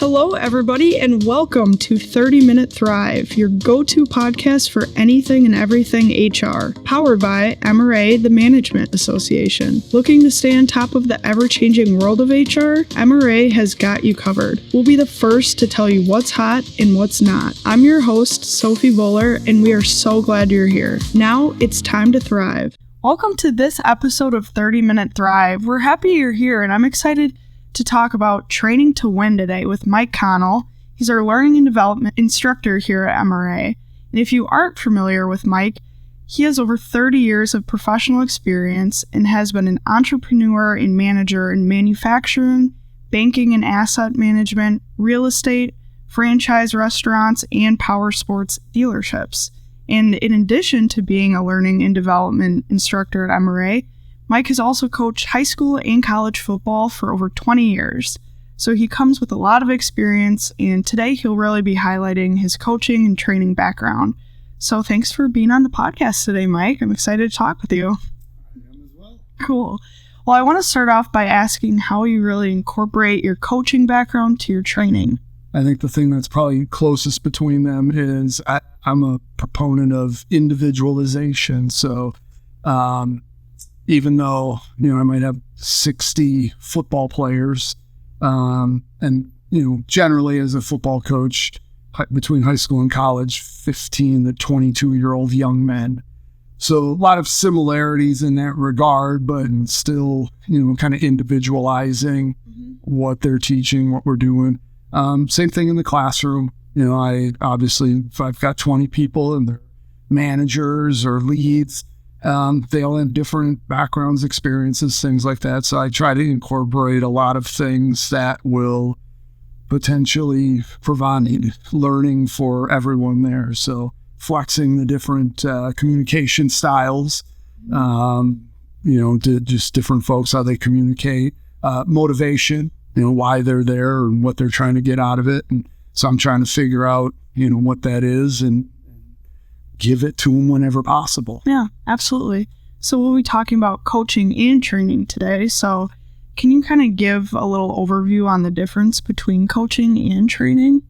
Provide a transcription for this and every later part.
Hello, everybody, and welcome to 30 Minute Thrive, your go-to podcast for anything and everything HR, powered by MRA, the Management Association. Looking to stay on top of the ever-changing world of HR? MRA has got you covered. We'll be the first to tell you what's hot and what's not. I'm your host, Sophie Bowler, and we are so glad you're here. Now it's time to thrive. Welcome to this episode of 30 Minute Thrive. We're happy you're here, and I'm excited to talk about training to win today with Mike Connell. He's our learning and development instructor here at MRA. And if you aren't familiar with Mike, he has over 30 years of professional experience and has been an entrepreneur and manager in manufacturing, banking and asset management, real estate, franchise restaurants, and power sports dealerships. And in addition to being a learning and development instructor at MRA, Mike has also coached high school and college football for over 20 years. So he comes with a lot of experience, and today he'll really be highlighting his coaching and training background. So thanks for being on the podcast today, Mike. I'm excited to talk with you. I am as well. Cool. Well, I want to start off by asking how you really incorporate your coaching background to your training. I think the thing that's probably closest between them is I'm a proponent of individualization. So, even though, I might have 60 football players, and, generally as a football coach, between high school and college, 15 to 22-year-old young men. So a lot of similarities in that regard, but still, kind of individualizing what they're teaching, what we're doing. Same thing in the classroom. I obviously, if I've got 20 people and they're managers or leads, they all have different backgrounds, experiences, things like that. So I try to incorporate a lot of things that will potentially provide learning for everyone there. So flexing the different communication styles, to just different folks, how they communicate, motivation, why they're there and what they're trying to get out of it. And so I'm trying to figure out, what that is and give it to them whenever possible. Yeah, absolutely. So we'll be talking about coaching and training today. So can you kind of give a little overview on the difference between coaching and training?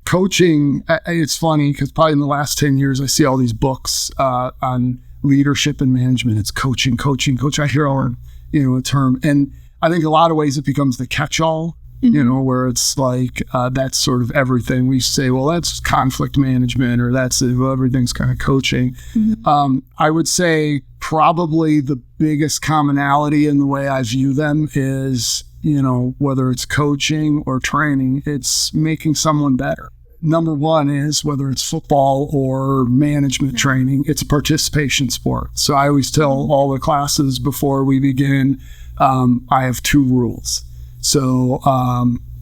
Coaching, it's funny because probably in the last 10 years, I see all these books on leadership and management. It's coaching. I hear all, a term. And I think a lot of ways it becomes the catch-all, where it's like, that's sort of everything. We say, well, that's conflict management, or that's everything's kind of coaching. I would say probably the biggest commonality in the way I view them is, whether it's coaching or training, it's making someone better. Number one is whether it's football or management training, it's a participation sport. So I always tell all the classes before we begin, I have two rules. So,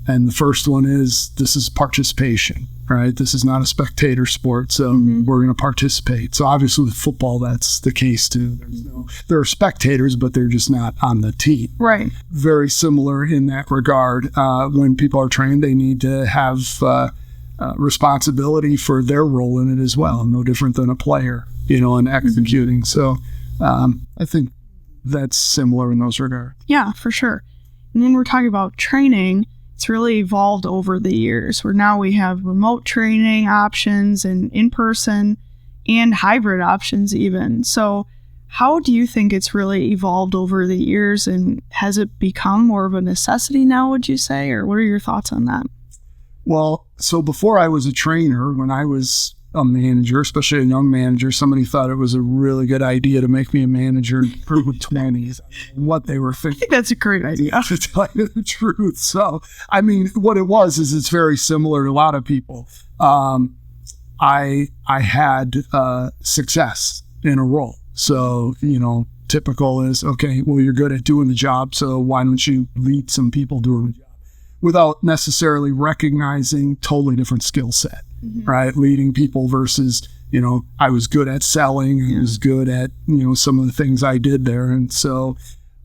and the first one is this is participation, right? This is not a spectator sport, so we're going to participate. So obviously with football, that's the case too. There are spectators, but they're just not on the team. Right. Very similar in that regard. When people are trained, they need to have responsibility for their role in it as well. No different than a player, in executing. So I think that's similar in those regards. Yeah, for sure. And then we're talking about training. It's really evolved over the years, where now we have remote training options and in-person and hybrid options even. So how do you think it's really evolved over the years, and has it become more of a necessity now, would you say, or what are your thoughts on that? Well, so before I was a trainer, when I was a manager, especially a young manager, somebody thought it was a really good idea to make me a manager in the 20s. What they were thinking. I think that's a great idea. To tell you the truth. So, what it was is it's very similar to a lot of people. I had success in a role. So, typical is, okay, well, you're good at doing the job, so why don't you lead some people doing the job? Without necessarily recognizing totally different skill set. Right? Leading people versus, I was good at selling. I was good at, some of the things I did there. And so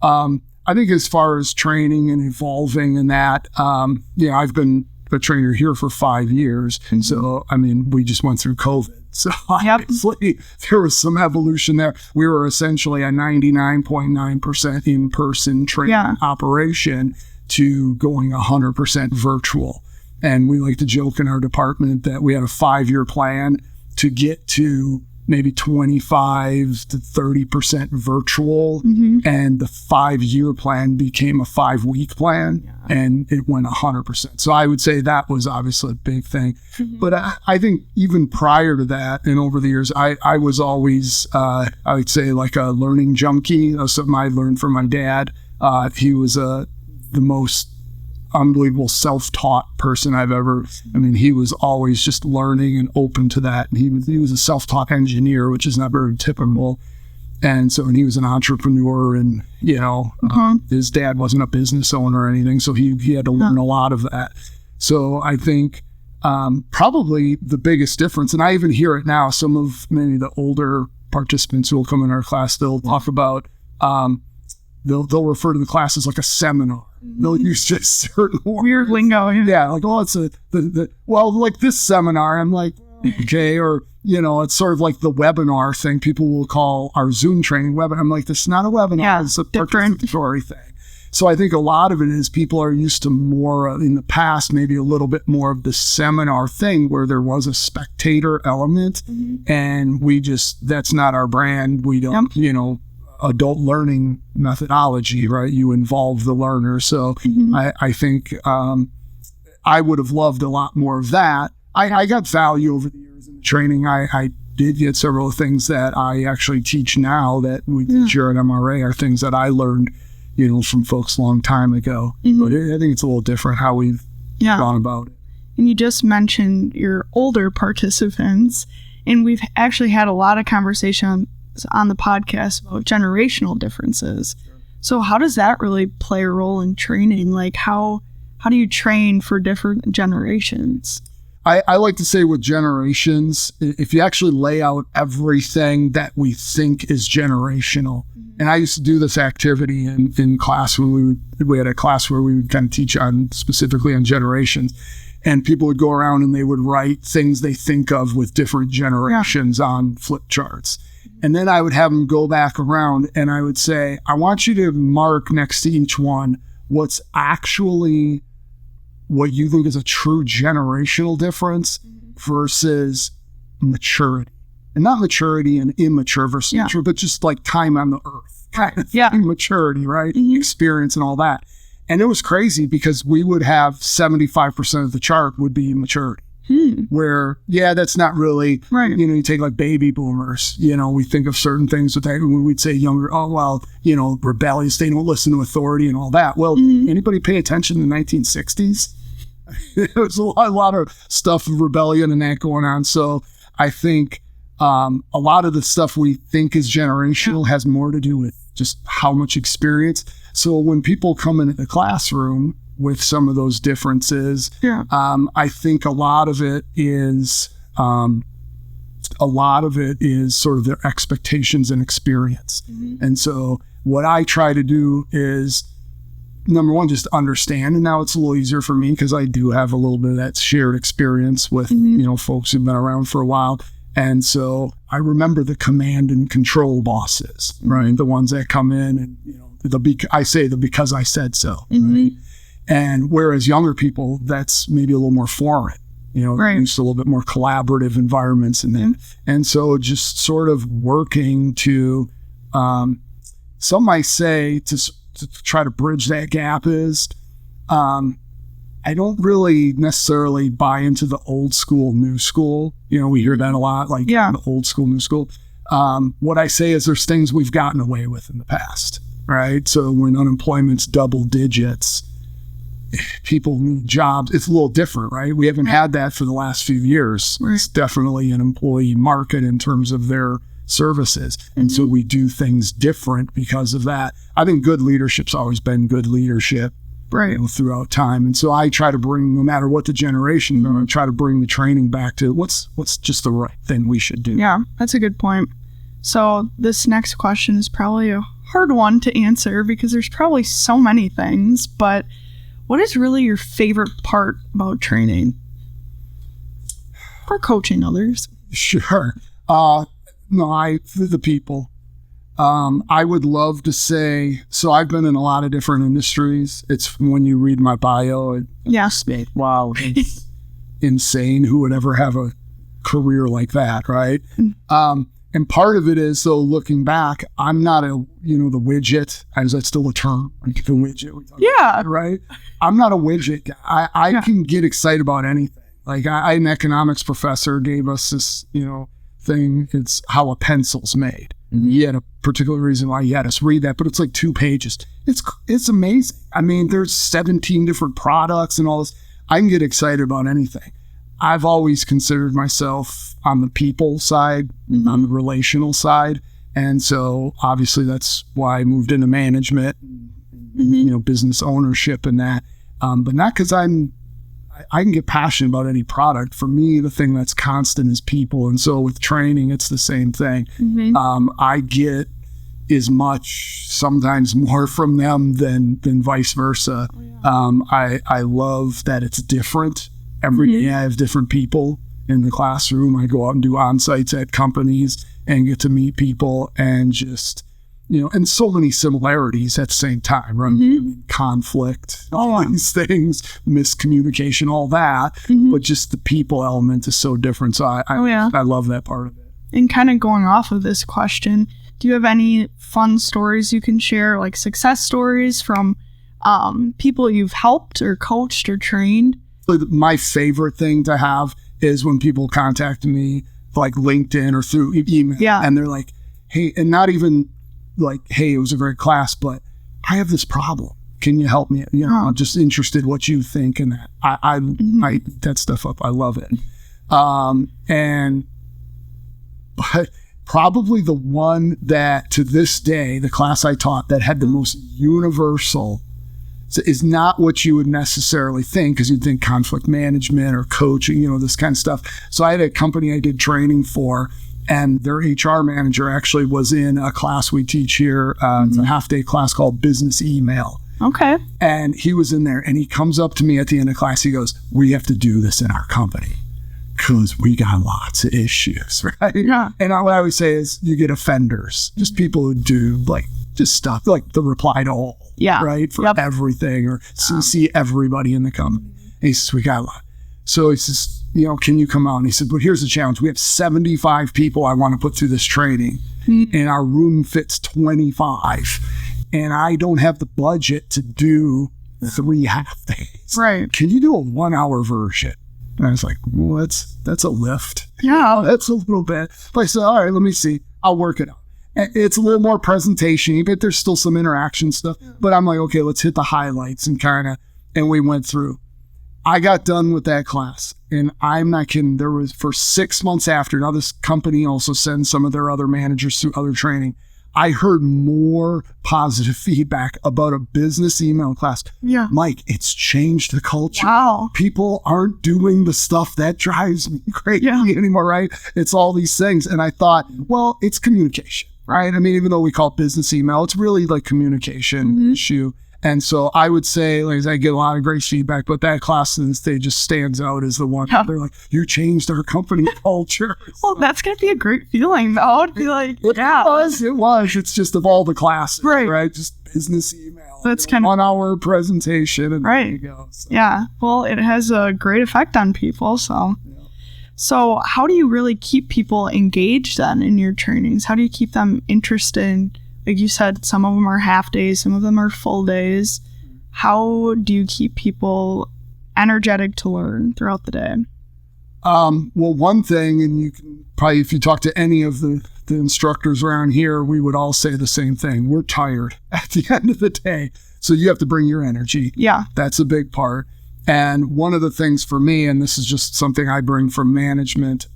I think as far as training and evolving and that, I've been a trainer here for 5 years. And so, we just went through COVID. So obviously there was some evolution there. We were essentially a 99.9% in-person training operation to going 100% virtual. And we like to joke in our department that we had a 5-year plan to get to maybe 25 to 30% virtual. And the 5-year plan became a 5-week plan, and it went 100%. So I would say that was obviously a big thing. But I think even prior to that and over the years, I was always, I would say, like a learning junkie. That was something I learned from my dad. He was the most unbelievable self-taught person I've ever. I mean, he was always just learning and open to that. And he was a self-taught engineer, which is not very typical. And he was an entrepreneur, and his dad wasn't a business owner or anything, so he had to learn a lot of that. So I think probably the biggest difference, and I even hear it now, some of maybe the older participants who will come in our class, they'll talk about they'll refer to the class as like a seminar. They'll use just certain weird lingo. Yeah, like, oh, it's like this seminar. I'm like, okay, or it's sort of like the webinar thing. People will call our Zoom training webinar. I'm like, this is not a webinar. Yeah, it's a different participatory thing. So I think a lot of it is people are used to more in the past, maybe a little bit more of the seminar thing where there was a spectator element, and that's not our brand. We don't, adult learning methodology, right? You involve the learner. So I think I would have loved a lot more of that. I got value over the years in the training. I did get several things that I actually teach now that we teach here at MRA are things that I learned, from folks a long time ago. But I think it's a little different how we've gone about it. And you just mentioned your older participants, and we've actually had a lot of conversation on the podcast about generational differences. So how does that really play a role in training? Like how do you train for different generations? I like to say with generations, if you actually lay out everything that we think is generational, and I used to do this activity in class when we had a class where we would kind of teach specifically on generations, and people would go around and they would write things they think of with different generations on flip charts. And then I would have them go back around and I would say, I want you to mark next to each one what's actually what you think is a true generational difference versus maturity. And not maturity and immature versus mature, but just like time on the earth. Right. Yeah. Maturity, right? Experience and all that. And it was crazy because we would have 75% of the chart would be maturity. Where, that's not really, right. You take like baby boomers, we think of certain things with that when we'd say younger, rebellious, they don't listen to authority and all that. Well, anybody pay attention in the 1960s? There was a lot of stuff of rebellion and that going on. So I think a lot of the stuff we think is generational has more to do with just how much experience. So when people come into the classroom with some of those differences, I think a lot of it is sort of their expectations and experience. And so what I try to do is, number one, just understand. And now it's a little easier for me because I do have a little bit of that shared experience with, folks who've been around for a while. And so I remember the command and control bosses, right? The ones that come in and, I say the because I said so, right? And whereas younger people, that's maybe a little more foreign, right. Used to a little bit more collaborative environments and then, and so just sort of working to, some might say to try to bridge that gap is, I don't really necessarily buy into the old school, new school. We hear that a lot, like the old school, new school. What I say is there's things we've gotten away with in the past, right? So when unemployment's double digits, people need jobs. It's a little different, right? We haven't had that for the last few years. Right. It's definitely an employee market in terms of their services. And so we do things different because of that. I think good leadership's always been good leadership, right, throughout time. And so I try to bring, no matter what the generation, I try to bring the training back to what's just the right thing we should do. Yeah, that's a good point. So this next question is probably a hard one to answer because there's probably so many things, but what is really your favorite part about training or coaching others? Sure. The people. I would love to say, so I've been in a lot of different industries. It's when you read my bio, wow, it's insane. Who would ever have a career like that, right? And part of it is, so looking back, I'm not the widget. Is that still a term? Like the widget? Right? I'm not a widget guy. I can get excited about anything. Like an economics professor gave us this, thing. It's how a pencil's made. And he had a particular reason why he had us read that, but it's like 2 pages. It's amazing. I mean, there's 17 different products and all this. I can get excited about anything. I've always considered myself on the people side, on the relational side. And so obviously that's why I moved into management, business ownership and that. But not because I can get passionate about any product. For me, the thing that's constant is people. And so with training, it's the same thing. I get as much, sometimes more from them than vice versa. I love that it's different. Every day I have different people in the classroom. I go out and do on-sites at companies and get to meet people and just, and so many similarities at the same time, right? Conflict, all these things, miscommunication, all that, but just the people element is so different. So I love that part of it. And kind of going off of this question, do you have any fun stories you can share, like success stories from people you've helped or coached or trained? My favorite thing to have is when people contact me, like LinkedIn or through email, and they're like, hey, and not even like, hey, it was a great class, but I have this problem. Can you help me? I'm just interested what you think, and that I eat that stuff up. I love it. But probably the one that to this day, the class I taught that had the most universal is not what you would necessarily think, because you'd think conflict management or coaching, this kind of stuff. So I had a company I did training for, and their HR manager actually was in a class we teach here. It's a half-day class called Business Email. Okay. And he was in there, and he comes up to me at the end of class. He goes, we have to do this in our company because we got lots of issues, right? Yeah. And what I always say is you get offenders, just people who do just stuff like the reply to all, right? For everything, or CC everybody in the company. And he says, we got a lot. So he says, can you come out? And he said, but here's the challenge. We have 75 people I want to put through this training, and our room fits 25. And I don't have the budget to do 3 half days. Right. Can you do a 1-hour version? And I was like, well, that's a lift. Yeah. That's a little bit. But I said, all right, let me see. I'll work it out. It's a little more presentation-y, but there's still some interaction stuff. But I'm like, okay, let's hit the highlights and we went through. I got done with that class, and I'm not kidding. There was, for 6 months after, now this company also sends some of their other managers through other training. I heard more positive feedback about a business email class. Yeah. Mike, it's changed the culture. Wow. People aren't doing the stuff that drives me crazy anymore, right? It's all these things. And I thought, well, it's communication, right? I mean, even though we call it business email, it's really like communication issue. And so I would say, I get a lot of great feedback, but that class to this day just stands out as the one. They're like, you changed our company culture. Well, that's going to be a great feeling, though. I'd be like, it was. It's just of all the classes, right? Just business email. That's kind of 1 hour presentation. And there you go. So. Yeah. Well, it has a great effect on people. So. Yeah. So how do you really keep people engaged then in your trainings? How do you keep them interested? Like you said, some of them are half days, some of them are full days. How do you keep people energetic to learn throughout the day? Well, one thing, and you can probably, if you talk to any of the instructors around here, we would all say the same thing. We're tired at the end of the day. So you have to bring your energy. Yeah. That's a big part. And one of the things for me, and this is just something I bring from management,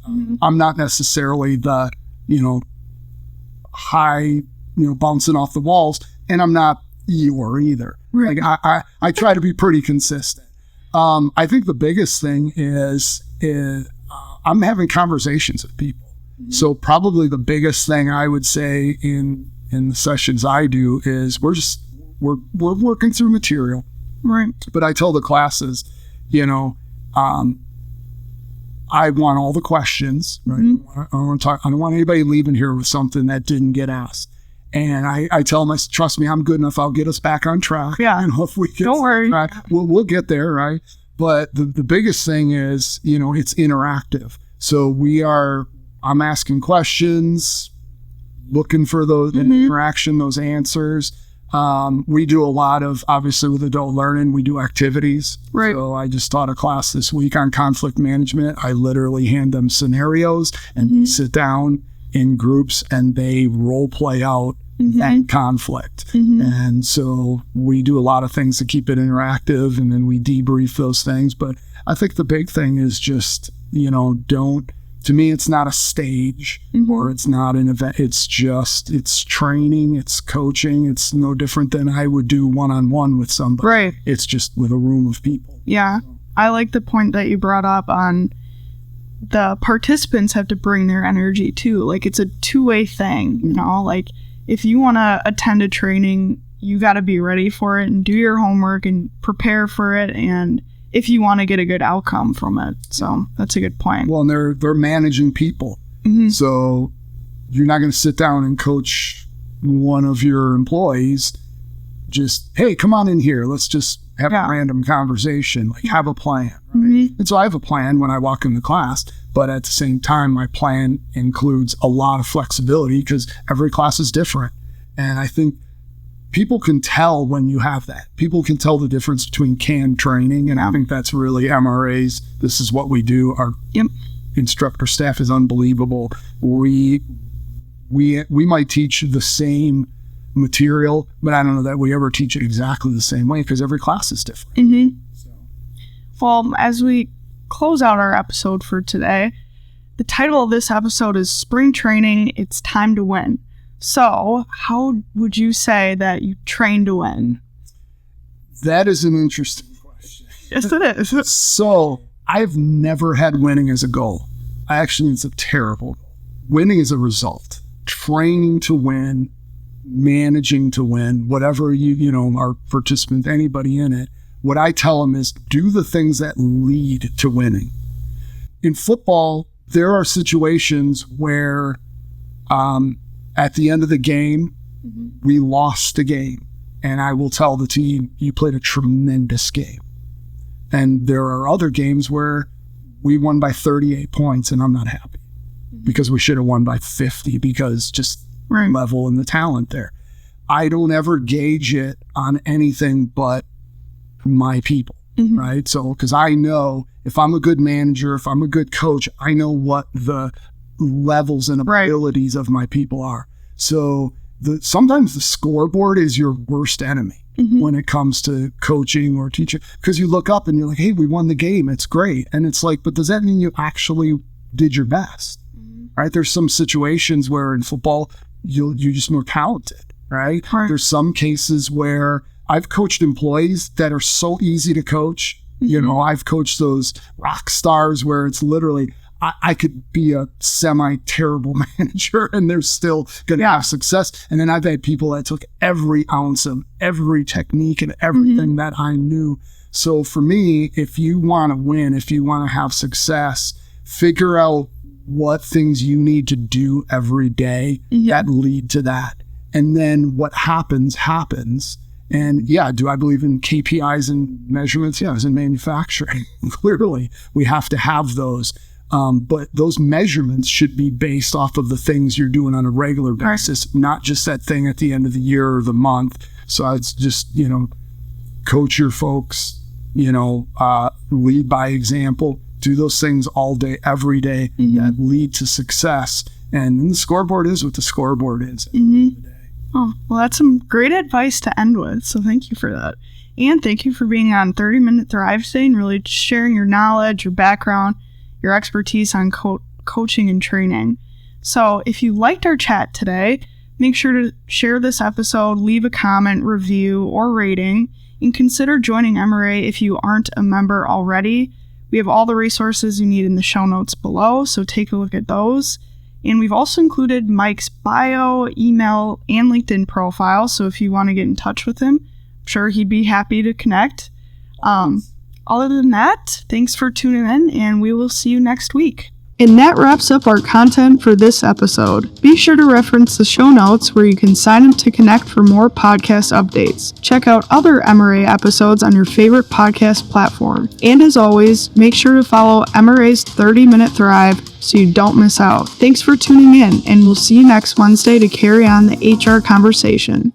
I'm not necessarily the, high, bouncing off the walls, and I'm not Eeyore either. Right. Like I try to be pretty consistent. I think the biggest thing is I'm having conversations with people. So probably the biggest thing I would say in the sessions I do is we're working through material. Right. But I tell the classes, I want all the questions. Right. I don't want anybody leaving here with something that didn't get asked. And I tell them, trust me, I'm good enough. I'll get us back on track. Yeah. And if we get Don't worry. Track, we'll get there, right? But the biggest thing is, it's interactive. So I'm asking questions, looking for those interaction, those answers. We do a lot of, obviously with adult learning, we do activities. Right. So I just taught a class this week on conflict management. I literally hand them scenarios and sit down in groups and they role play out that conflict. And so we do a lot of things to keep it interactive, and then we debrief those things. But I think the big thing is just, to me, it's not a stage or it's not an event. It's training, it's coaching. It's no different than I would do one-on-one with somebody. Right. It's just with a room of people. Yeah. I like the point that you brought up on the participants have to bring their energy too. Like, it's a two-way thing, like if you want to attend a training, you got to be ready for it and do your homework and prepare for it. And if you want to get a good outcome from it. So that's a good point. Well, and they're managing people. So you're not going to sit down and coach one of your employees. Just, hey, come on in here. Let's just have a random conversation. Like, have a plan. Right? And so I have a plan when I walk into class, but at the same time, my plan includes a lot of flexibility because every class is different. And I think people can tell when you have that. People can tell the difference between canned training, and I think that's really MRA's. This is what we do. Our instructor staff is unbelievable. We might teach the same material, but I don't know that we ever teach it exactly the same way because every class is different. So. Well, as we close out our episode for today, the title of this episode is Spring Training, It's Time to Win. So, how would you say that you train to win? That is an interesting question. Yes, it is. So, I've never had winning as a goal. It's a terrible goal. Winning is a result. Training to win, managing to win, whatever our participant, anybody in it, what I tell them is do the things that lead to winning. In football, there are situations where at the end of the game, we lost the game. And I will tell the team, you played a tremendous game. And there are other games where we won by 38 points and I'm not happy because we should have won by 50 because just level and the talent there. I don't ever gauge it on anything but my people, right? So, because I know if I'm a good manager, if I'm a good coach, I know what the levels and abilities of my people are. So sometimes the scoreboard is your worst enemy when it comes to coaching or teaching, because you look up and you're like, hey, we won the game. It's great. And it's like, but does that mean you actually did your best? Right? There's some situations where in football, you're just more talented, right? There's some cases where I've coached employees that are so easy to coach. I've coached those rock stars where it's literally, I could be a semi-terrible manager and they're still going to have success. And then I've had people that took every ounce of every technique and everything that I knew. So for me, if you want to win, if you want to have success, figure out what things you need to do every day that lead to that. And then what happens. And do I believe in KPIs and measurements? Yeah, I was in manufacturing. Clearly, we have to have those. But those measurements should be based off of the things you're doing on a regular basis, not just that thing at the end of the year or the month. So it's just, coach your folks, lead by example, do those things all day, every day that lead to success. And the scoreboard is what the scoreboard is at the end of the day. Oh, well, that's some great advice to end with. So thank you for that. And thank you for being on 30 Minute Thrive today and really sharing your knowledge, your background, your expertise on coaching and training. So if you liked our chat today, make sure to share this episode, leave a comment, review, or rating, and consider joining MRA if you aren't a member already. We have all the resources you need in the show notes below, so take a look at those. And we've also included Mike's bio, email, and LinkedIn profile, so if you want to get in touch with him, I'm sure he'd be happy to connect. Other than that, thanks for tuning in, and we will see you next week. And that wraps up our content for this episode. Be sure to reference the show notes where you can sign up to connect for more podcast updates. Check out other MRA episodes on your favorite podcast platform. And as always, make sure to follow MRA's 30-Minute Thrive so you don't miss out. Thanks for tuning in, and we'll see you next Wednesday to carry on the HR conversation.